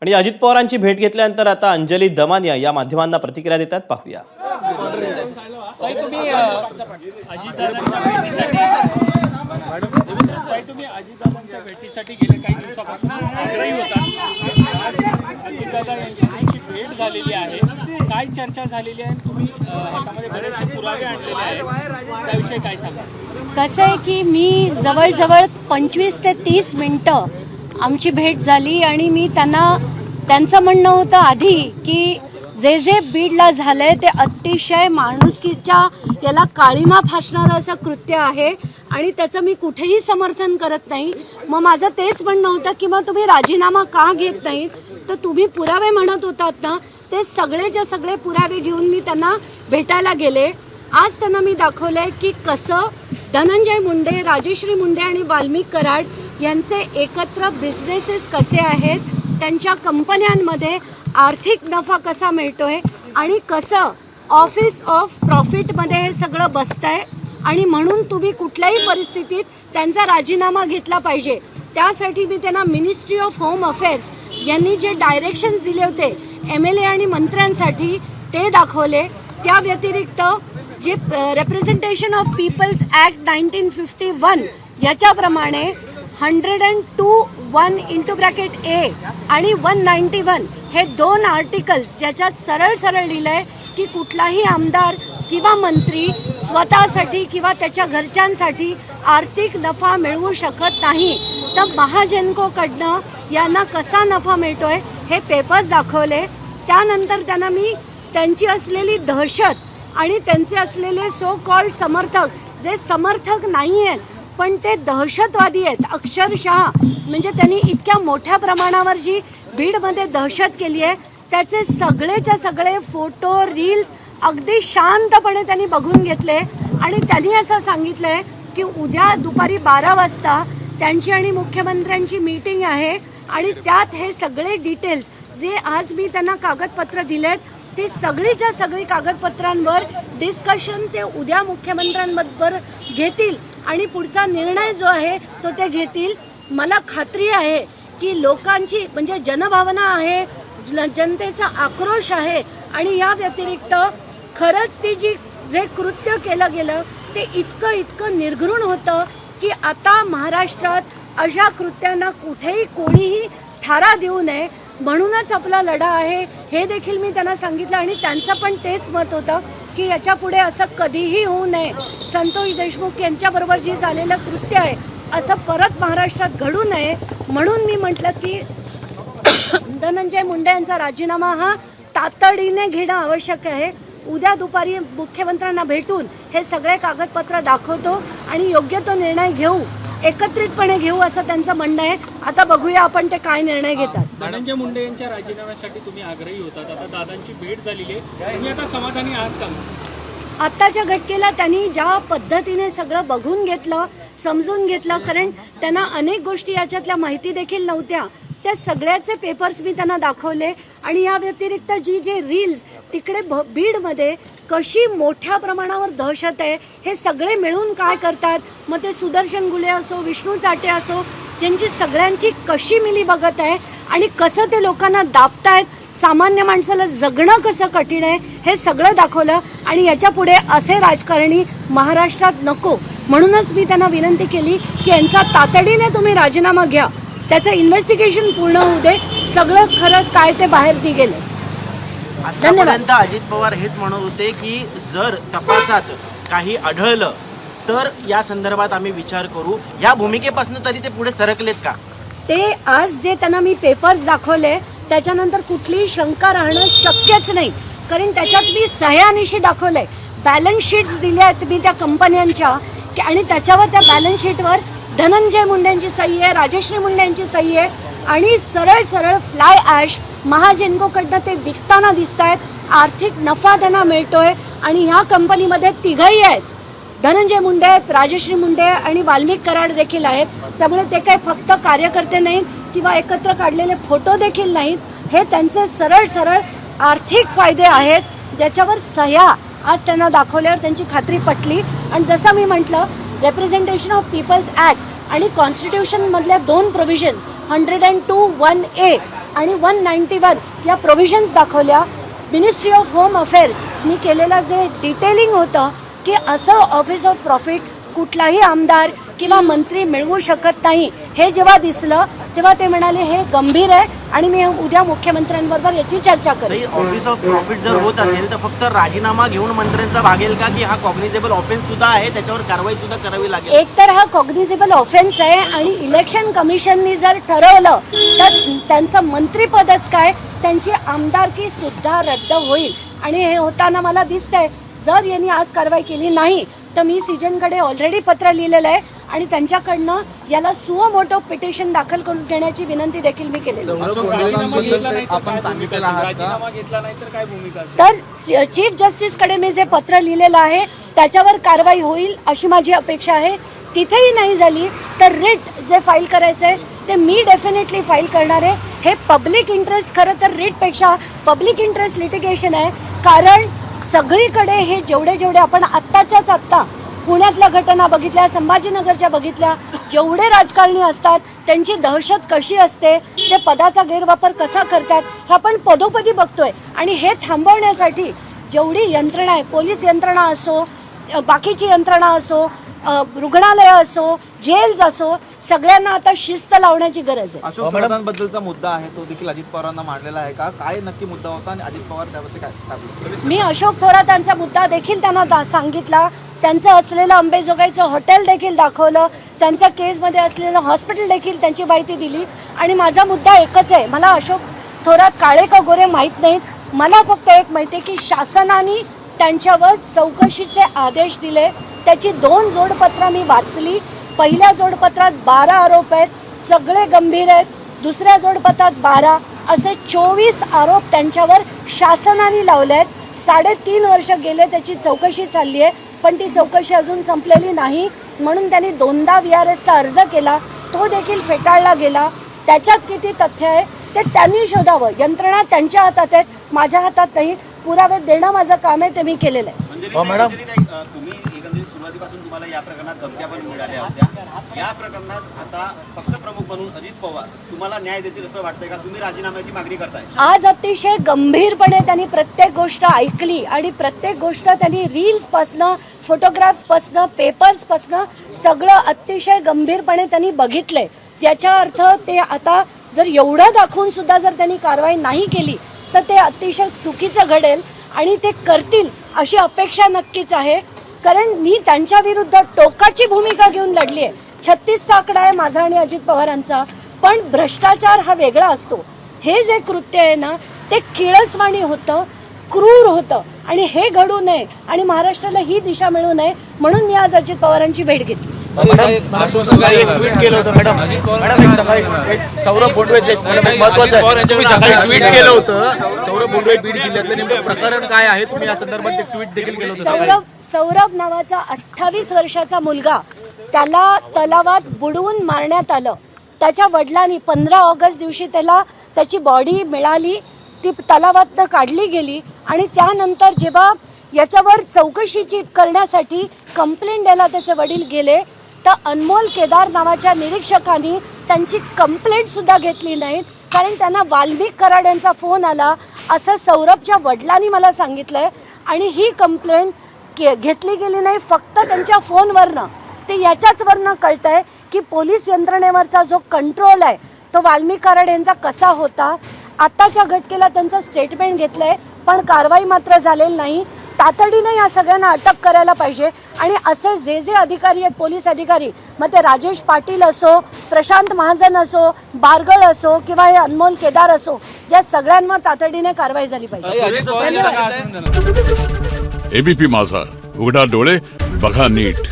आणि अजित पवारांची भेट घेतल्यानंतर आता अंजली दमानिया या माध्यमांना प्रतिक्रिया देतात, पाहूया। तुम्ही अजितदादांच्या भेटीसाठी गेले काही दिवसापासून आग्रही होता। अजितदादा यांची तुमची भेट झालेली आहे, काय चर्चा झालेली आहे? तुम्ही हातामध्ये बरेचसे पुरावे आणलेले आहेत, त्याविषयी काय सांगा? कसं आहे की मी जवळजवळ 25 ते 30 मिनटं आमची भेट झाली आणि मी त्यांचं म्हणणं होतं आधी की जे बीडला झालंय ते अतिशय माणुसकीच्या याला काळीमा फासणारं असं कृत्य आहे आणि त्याचं मी कुठेही समर्थन करत नाही। मग माझं तेच म्हणणं होतं की मग तुम्ही राजीनामा का घेत नाही, तर तुम्ही पुरावे म्हणत होतात ना, ते सगळेच्या सगळे पुरावे घेऊन मी त्यांना भेटायला गेले। आज त्यांना मी दाखवलंय की कसं धनंजय मुंडे, राजश्री मुंडे आणि वाल्मिक कराड यांचे एकत्र बिझनेसेस कसे आहेत, त्यांच्या कंपन्यांमध्ये आर्थिक नफा कसा मिळतोय आणि कसं ऑफिस ऑफ प्रॉफिटमध्ये हे सगळं बसतंय आणि म्हणून तुम्ही कुठल्याही परिस्थितीत त्यांचा राजीनामा घेतला पाहिजे। त्यासाठी मी त्यांना मिनिस्ट्री ऑफ होम अफेअर्स यांनी जे डायरेक्शन्स दिले होते MLA आणि मंत्र्यांसाठी ते दाखवले। त्या व्यतिरिक्त जे रिप्रेझेंटेशन ऑफ पीपल्स ॲक्ट 1951 याच्याप्रमाणे 102(1)(a) आणि 191 हे 2 आर्टिकल्स ज्याच्यात सरळ लिहिलंय की कुठलाही आमदार किंवा मंत्री स्वतःसाठी किंवा त्याच्या घरच्यांसाठी आर्थिक नफा मिळवू शकत नाही। तर महाजनकोकडनं यांना कसा नफा मिळतोय हे पेपर्स दाखवले। त्यानंतर त्यांना मी त्यांची असलेली दहशत आणि त्यांचे असलेले सो कॉल्ड समर्थक, जे समर्थक नाही आहेत पण ते दहशतवादी आहेत अक्षरशः, म्हणजे त्यांनी इतक्या मोठ्या प्रमाणावर जी बीडमध्ये दहशत केली आहे त्याचे सगळेच्या सगळे फोटो रील्स अगदी शांतपणे त्यांनी बघून घेतले आणि त्यांनी असं सांगितलंय की उद्या दुपारी 12 वाजता त्यांची आणि मुख्यमंत्र्यांची मीटिंग आहे आणि त्यात हे सगळे डिटेल्स जे आज मी त्यांना कागदपत्र दिलेत ते सगळीच्या सगळी कागदपत्रांवर डिस्कशन ते उद्या मुख्यमंत्र्यांबरोबर घेतील आणि पुढचा निर्णय जो आहे तो ते घेतील। मला खात्री आहे की लोकांची म्हणजे जनभावना आहे, जनतेचा आक्रोश आहे आणि या व्यतिरिक्त खरंच ती जे कृत्य केलं गेलं ते इतकं निर्घृण होतं की आता महाराष्ट्रात अशा कृत्यांना कुठेही कोणीही थारा देऊ नये, म्हणूनच आपला लढा आहे हे देखील मी त्यांना सांगितलं आणि त्यांचं पण तेच मत होतं की याच्या पुढे असं कधीही होऊ नये। संतोष देशमुख यांच्याबरोबर जे झालेलं कृत्य आहे असं परत महाराष्ट्रात घडू नये, म्हणून मी म्हटलं की धनंजय मुंडे यांचा राजीनामा हा तातडीने घेणं आवश्यक आहे। उद्या दुपारी मुख्यमंत्र्यांना भेटून हे सगळे कागदपत्र दाखवतो आणि योग्य तो निर्णय घेऊ, एकत्रितपणे घेऊ असं त्यांचं म्हणणं आहे। आता बघूया आपण ते काय निर्णय घेतात। धनंजय मुंडे यांच्या राजीनाम्यासाठी तुम्ही आग्रही होतात, आता दादांची भेट झालेली आहे, तुम्ही आता समाधानी आहात का? आत्ताच्या घटनेला त्यांनी ज्या पद्धतीने सगळं बघून घेतलं, समजून घेतलं, कारण त्यांना अनेक गोष्टी याच्यातल्या माहिती देखील नव्हत्या, त्या सगळ्याचे पेपर्स मी त्यांना दाखवले आणि या व्यतिरिक्त जे रील्स तिकडे बीडमध्ये कशी मोठ्या प्रमाणावर दहशत आहे हे सगळे मिळून काय करतात, मग ते सुदर्शन गुले असो, विष्णू चाटे असो, ज्यांची सगळ्यांची कशी मिली बघत आहे आणि कसं ते लोकांना दाबतायत, सामान्य माणसाला जगणं कसं कठीण आहे हे सगळं दाखवलं आणि याच्या पुढे असे राजकारणी महाराष्ट्रात नको, म्हणूनच मी त्यांना विनंती केली की यांचा तातडीने तुम्ही राजीनामा घ्या, त्याचं इन्व्हेस्टिगेशन पूर्ण होऊ दे, सगळं खरं काय ते बाहेर निघेल। आतापर्यंत अजित पवार हेच म्हणत होते की जर तपासात काही आढळलं तर या संदर्भात आम्ही विचार करू, या भूमिकेपासून तरी ते पुढे सरकलेत का? ते आज जे त्यांना मी पेपर्स दाखवले त्याच्यानंतर कुठलीही शंका राहणं शक्यच नाही, कारण त्याच्यात मी सह्यानिशी दाखवलंय, बॅलन्स शीट्स दिल्या आहेत मी त्या कंपन्यांच्या आणि त्याच्यावर त्या बॅलन्स शीटवर धनंजय मुंडेंची सही आहे, राजश्री मुंडे यांची सही आहे आणि सरळ फ्लाय ॲश महाजनकोकडनं ते विकताना दिसत आहेत, आर्थिक नफा त्यांना मिळतोय आणि ह्या कंपनीमध्ये तिघही आहेत, धनंजय मुंडे आहेत, राजश्री मुंडे आणि वाल्मिक कराड देखील आहेत। त्यामुळे ते काही फक्त कार्यकर्ते नाहीत किंवा एकत्र काढलेले फोटो देखील नाहीत, हे त्यांचे सरळ आर्थिक फायदे आहेत ज्याच्यावर सह्या आज त्यांना दाखवल्यावर त्यांची खात्री पटली। आणि जसं मी म्हटलं, रिप्रेझेंटेशन ऑफ पीपल्स ॲक्ट आणि कॉन्स्टिट्यूशन मधल्या 2 प्रोव्हिजन्स 102(1)(a) आणि 191 या प्रोव्हिजन्स दाखवल्या. मिनिस्ट्री ऑफ होम अफेअर्सनी केलेलं जे डिटेलिंग होतं की असं ऑफिस ऑफ प्रॉफिट कुठलाही आमदार किंवा मंत्री मिळवू शकत नाही, हे जेव्हा दिसलं तेव्हा ते म्हणाले हे गंभीर आहे आणि मी उद्या मुख्यमंत्र्यांबरोबर याची चर्चा करेन. ऑफिस ऑफ प्रॉफिट जर होत असेल तर फक्त राजीनामा घेऊन मंत्र्यांचा भागेल का, की हा कॉग्निझेबल ऑफेन्स सुद्धा आहे, त्याच्यावर कारवाई सुद्धा करावी लागेल? एक तर हा कॉग्निझेबल ऑफेन्स आहे आणि इलेक्शन कमिशननी जर ठरवलं तर त्यांचं मंत्रीपदच काय, त्यांची आमदारकी सुद्धा रद्द होईल. आणि हे होताना मला दिसतंय जर यांनी आज कारवाई केली नाही तर मी सीजनकडे ऑलरेडी पत्र लिहिलेलं आहे आणि त्यांच्याकडनं याला सुओ मोटो पिटिशन दाखल करून घेण्याची विनंती देखील मी केलेली आहे. राजीनामा घेतला नाही तर काय भूमिका असेल? तर चीफ जस्टिसकडे मी जे पत्र लिहिलेलं आहे त्याच्यावर कारवाई होईल अशी माझी अपेक्षा आहे. तिथेही नाही झाली तर रिट जे फाईल करायचं आहे ते मी डेफिनेटली फाईल करणार आहे. हे पब्लिक इंटरेस्ट खरं तर रिटपेक्षा पब्लिक इंटरेस्ट लिटिगेशन आहे, कारण सगळीकडे हे जेवढे आपण आत्ताच्याच आत्ता पुण्यातल्या घटना बघितल्या, संभाजीनगरच्या बघितल्या, जेवढे राजकारणी असतात त्यांची दहशत कशी असते, ते पदाचा गैरवापर कसा करतात हे आपण पदोपदी बघतोय. आणि हे थांबवण्यासाठी जेवढी यंत्रणा आहे, पोलीस यंत्रणा असो, बाकीची यंत्रणा असो, रुग्णालय असो, जेल्स असो, सगळ्यांना आता शिस्त लावण्याची गरज आहे. अशोक थोरातांबद्दलचा मुद्दा आहे तो देखील अजित पवारांना मांडलेला आहे का? काय नक्की मुद्दा होता आणि अजित पवार त्याबद्दल काय? मी अशोक थोरातांचा मुद्दा देखील त्यांना सांगितला. त्यांचं असलेलं अंबेजोगाईचं हॉटेल देखील दाखवलं, त्यांच्या केसमध्ये असलेलं हॉस्पिटल देखील त्यांची माहिती दिली. आणि माझा मुद्दा एकच आहे, मला अशोक थोरात काळे का गोरे माहीत नाहीत, मला फक्त एक माहिती आहे की शासनाने त्यांच्यावर चौकशीचे आदेश दिले. त्याची 2 जोडपत्रं मी वाचली. पहिल्या जोडपत्रात 12 आरोप आहेत, सगळे गंभीर आहेत. दुसऱ्या जोडपत्रात 12, असे 24 आरोप त्यांच्यावर शासनाने लावले आहेत. 3.5 वर्ष गेले त्याची चौकशी चालली आहे, पण ती चौकशी अजून संपलेली नाही. म्हणून त्यांनी 2दा VRSचा अर्ज केला, तो देखील फेटाळला गेला. त्याच्यात किती तथ्य आहे ते त्यांनी शोधावं. यंत्रणा त्यांच्या हातात आहेत, माझ्या हातात नाही. पुरावे देणं माझं काम आहे, ते मी केलेलं आहे. मॅडम, तुम्ही एकंदरीत सुरुवातीपासून तुम्हाला या प्रकरणात धमक्या पण मिळाल्या होत्या. या प्रकरणात आता पक्षप्रमुख म्हणून अजित पवार तुम्हाला न्याय देतील असं वाटतंय का? तुम्ही राजीनाम्याची मागणी करताय? आज अतिशय गंभीरपणे त्यांनी प्रत्येक गोष्ट ऐकली आणि प्रत्येक गोष्ट त्यांनी रील्सपासनं, फोटोग्राफ्सपासनं, पेपर्सपासनं सगळं अतिशय गंभीरपणे त्यांनी बघितलंय. याचा अर्थ ते आता जर एवढं दाखवून सुद्धा जर त्यांनी कारवाई नाही केली तर ते अतिशय चुकीचं घडेल आणि ते करतील अशी अपेक्षा नक्कीच आहे. कारण मी त्यांच्या विरुद्ध टोकाची भूमिका घेऊन लढली आहे. 36चा आकडा आहे माझा आणि अजित पवारांचा, पण भ्रष्टाचार हा वेगळा असतो. हे जे कृत्य आहे ना ते किळसवाणी होतं, क्रूर होतं आणि हे घडू नये आणि महाराष्ट्राला ही दिशा मिळू नये म्हणून मी आज अजित पवारांची भेट घेतली. सकाळी एक ट्विट केलं होतं मॅडम, एक सकाळी सौरभ बोंडवेचं एक महत्त्वाचं आहे, तुम्ही सकाळी ट्विट केलं होतं सौरभ बोंडवे बीड जिल्ह्यातलं, नेमकं प्रकरण काय आहे? तुम्ही या संदर्भात एक ट्विट देखील केलं होतं. सौरभ नावाचा 28 वर्षाचा मुलगा, त्याला तलावात बुडवून मारण्यात आलं. त्याच्या वडिलांनी 15 ऑगस्ट दिवशी त्याची बॉडी मिळाली, ती तलावातनं काढली गेली आणि त्यानंतर जेव्हा याच्यावर चौकशीची करण्यासाठी कंप्लेंट द्यायला त्याचे वडील गेले तर अनमोल केदार नावाच्या निरीक्षकांनी त्यांची कंप्लेंट सुद्धा घेतली नाही, कारण त्यांना वाल्मिक कराड यांचा फोन आला असं सौरभच्या वडिलांनी मला सांगितलंय. आणि ही कंप्लेंट घेतली गेली नाही फक्त त्यांच्या फोनवरनं. ते याच्याचवरनं कळतंय की पोलीस यंत्रणेवरचा जो कंट्रोल आहे तो वाल्मिक कराड यांचा कसा होता. आत्ताच्या घटनेला त्यांचं स्टेटमेंट घेतलंय पण कारवाई मात्र झालेली नाही. तातडीनं या सगळ्यांना अटक करायला पाहिजे आणि असे जे अधिकारी आहेत, पोलीस अधिकारी, मग ते राजेश पाटील असो, प्रशांत महाजन असो, बारगळ असो किंवा हे अनमोल केदार असो, या सगळ्यांवर तातडीने कारवाई झाली पाहिजे. एबीपी माझा, उघडा डोळे बघा नीट.